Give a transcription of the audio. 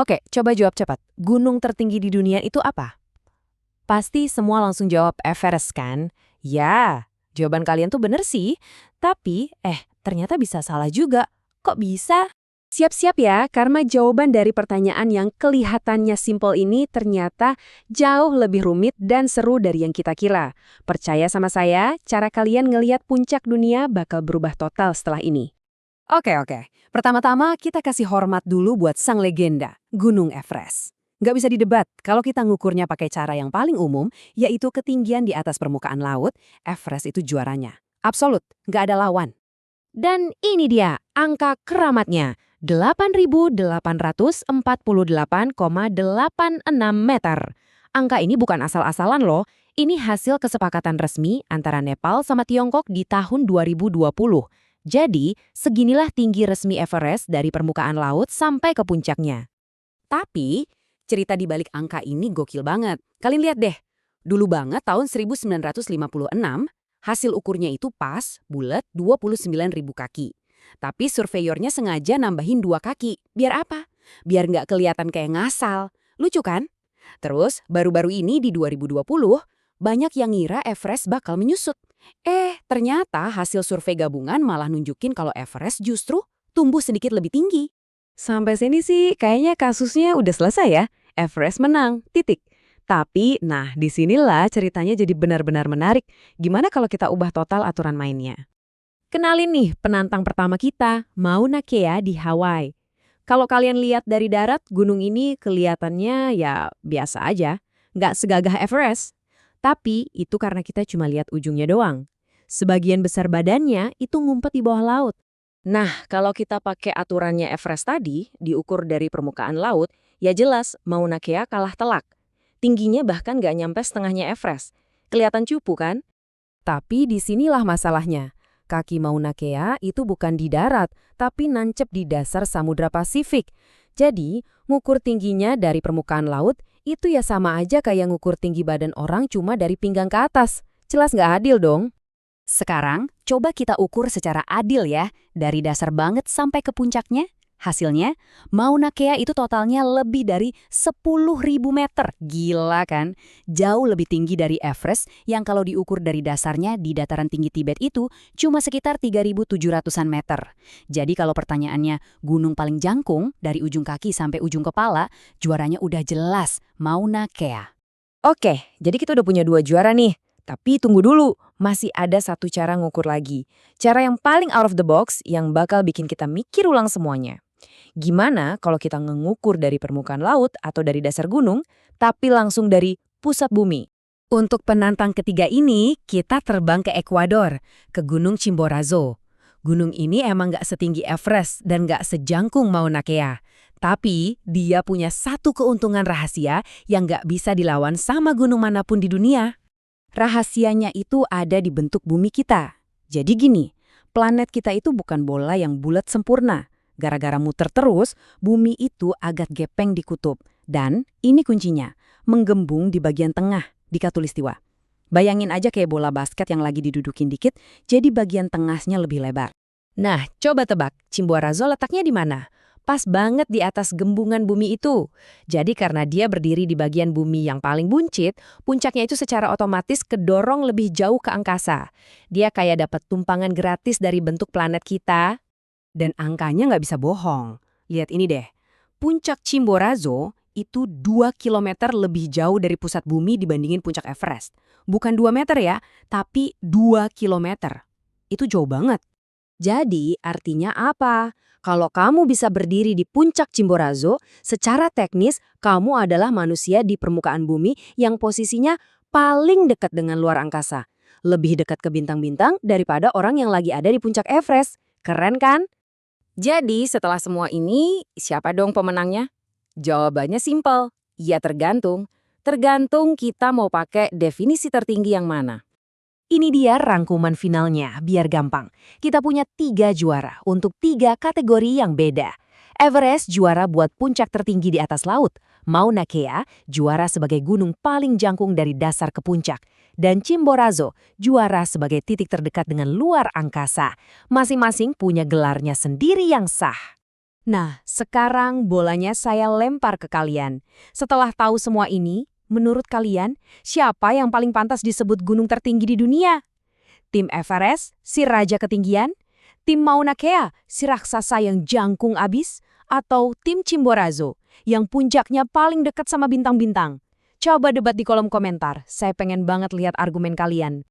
Oke, coba jawab cepat. Gunung tertinggi di dunia itu apa? Pasti semua langsung jawab Everest kan? Ya, jawaban kalian tuh bener sih. Tapi, ternyata bisa salah juga. Kok bisa? Siap-siap ya, karena jawaban dari pertanyaan yang kelihatannya simpel ini ternyata jauh lebih rumit dan seru dari yang kita kira. Percaya sama saya, cara kalian ngelihat puncak dunia bakal berubah total setelah ini. Oke. Pertama-tama kita kasih hormat dulu buat sang legenda, Gunung Everest. Nggak bisa didebat, kalau kita ngukurnya pakai cara yang paling umum, yaitu ketinggian di atas permukaan laut, Everest itu juaranya. Absolut, nggak ada lawan. Dan ini dia, angka keramatnya. 8.848,86 meter. Angka ini bukan asal-asalan loh. Ini hasil kesepakatan resmi antara Nepal sama Tiongkok di tahun 2020. Jadi, seginilah tinggi resmi Everest dari permukaan laut sampai ke puncaknya. Tapi, cerita di balik angka ini gokil banget. Kalian lihat deh, dulu banget tahun 1956, hasil ukurnya itu pas, bulat 29.000 kaki. Tapi surveyornya sengaja nambahin 2 kaki. Biar apa? Biar nggak kelihatan kayak ngasal. Lucu kan? Terus, baru-baru ini di 2020, banyak yang ngira Everest bakal menyusut. Ternyata hasil survei gabungan malah nunjukin kalau Everest justru tumbuh sedikit lebih tinggi. Sampai sini sih kayaknya kasusnya udah selesai ya. Everest menang, titik. Tapi, nah disinilah ceritanya jadi benar-benar menarik. Gimana kalau kita ubah total aturan mainnya? Kenalin nih penantang pertama kita, Mauna Kea di Hawaii. Kalau kalian lihat dari darat, gunung ini kelihatannya ya biasa aja, nggak segagah Everest. Tapi itu karena kita cuma lihat ujungnya doang. Sebagian besar badannya itu ngumpet di bawah laut. Nah, kalau kita pakai aturannya Everest tadi, diukur dari permukaan laut, ya jelas Mauna Kea kalah telak. Tingginya bahkan nggak nyampe setengahnya Everest. Kelihatan cupu kan? Tapi disinilah masalahnya. Kaki Mauna Kea itu bukan di darat, tapi nancep di dasar Samudra Pasifik. Jadi, ngukur tingginya dari permukaan laut, itu ya sama aja kayak ngukur tinggi badan orang cuma dari pinggang ke atas. Jelas nggak adil dong? Sekarang, coba kita ukur secara adil ya, dari dasar banget sampai ke puncaknya. Hasilnya, Mauna Kea itu totalnya lebih dari 10.000 meter. Gila kan? Jauh lebih tinggi dari Everest yang kalau diukur dari dasarnya di dataran tinggi Tibet itu cuma sekitar 3.700-an meter. Jadi kalau pertanyaannya gunung paling jangkung dari ujung kaki sampai ujung kepala, juaranya udah jelas, Mauna Kea. Oke, jadi kita udah punya 2 juara nih. Tapi tunggu dulu, masih ada satu cara ngukur lagi. Cara yang paling out of the box yang bakal bikin kita mikir ulang semuanya. Gimana kalau kita mengukur dari permukaan laut atau dari dasar gunung, tapi langsung dari pusat bumi? Untuk penantang ketiga ini, kita terbang ke Ekuador, ke Gunung Chimborazo. Gunung ini emang nggak setinggi Everest dan nggak sejangkung Mauna Kea. Tapi dia punya satu keuntungan rahasia yang nggak bisa dilawan sama gunung manapun di dunia. Rahasianya itu ada di bentuk bumi kita. Jadi gini, planet kita itu bukan bola yang bulat sempurna. Gara-gara muter terus, bumi itu agak gepeng di kutub. Dan ini kuncinya, menggembung di bagian tengah di khatulistiwa. Bayangin aja kayak bola basket yang lagi didudukin dikit, jadi bagian tengahnya lebih lebar. Nah, coba tebak, Chimborazo letaknya di mana? Pas banget di atas gembungan bumi itu. Jadi karena dia berdiri di bagian bumi yang paling buncit, puncaknya itu secara otomatis kedorong lebih jauh ke angkasa. Dia kayak dapat tumpangan gratis dari bentuk planet kita. Dan angkanya nggak bisa bohong. Lihat ini deh, puncak Chimborazo itu 2 kilometer lebih jauh dari pusat bumi dibandingin puncak Everest. Bukan 2 meter ya, tapi 2 kilometer. Itu jauh banget. Jadi artinya apa? Kalau kamu bisa berdiri di puncak Chimborazo, secara teknis kamu adalah manusia di permukaan bumi yang posisinya paling dekat dengan luar angkasa. Lebih dekat ke bintang-bintang daripada orang yang lagi ada di puncak Everest. Keren kan? Jadi setelah semua ini, siapa dong pemenangnya? Jawabannya simpel, ya tergantung. Tergantung kita mau pakai definisi tertinggi yang mana. Ini dia rangkuman finalnya, biar gampang. Kita punya 3 juara untuk 3 kategori yang beda. Everest juara buat puncak tertinggi di atas laut. Mauna Kea juara sebagai gunung paling jangkung dari dasar ke puncak. Dan Chimborazo juara sebagai titik terdekat dengan luar angkasa. Masing-masing punya gelarnya sendiri yang sah. Nah, sekarang bolanya saya lempar ke kalian. Setelah tahu semua ini, menurut kalian, siapa yang paling pantas disebut gunung tertinggi di dunia? Tim Everest, si raja ketinggian? Tim Mauna Kea, si raksasa yang jangkung abis? Atau tim Chimborazo, yang puncaknya paling dekat sama bintang-bintang? Coba debat di kolom komentar, saya pengen banget lihat argumen kalian.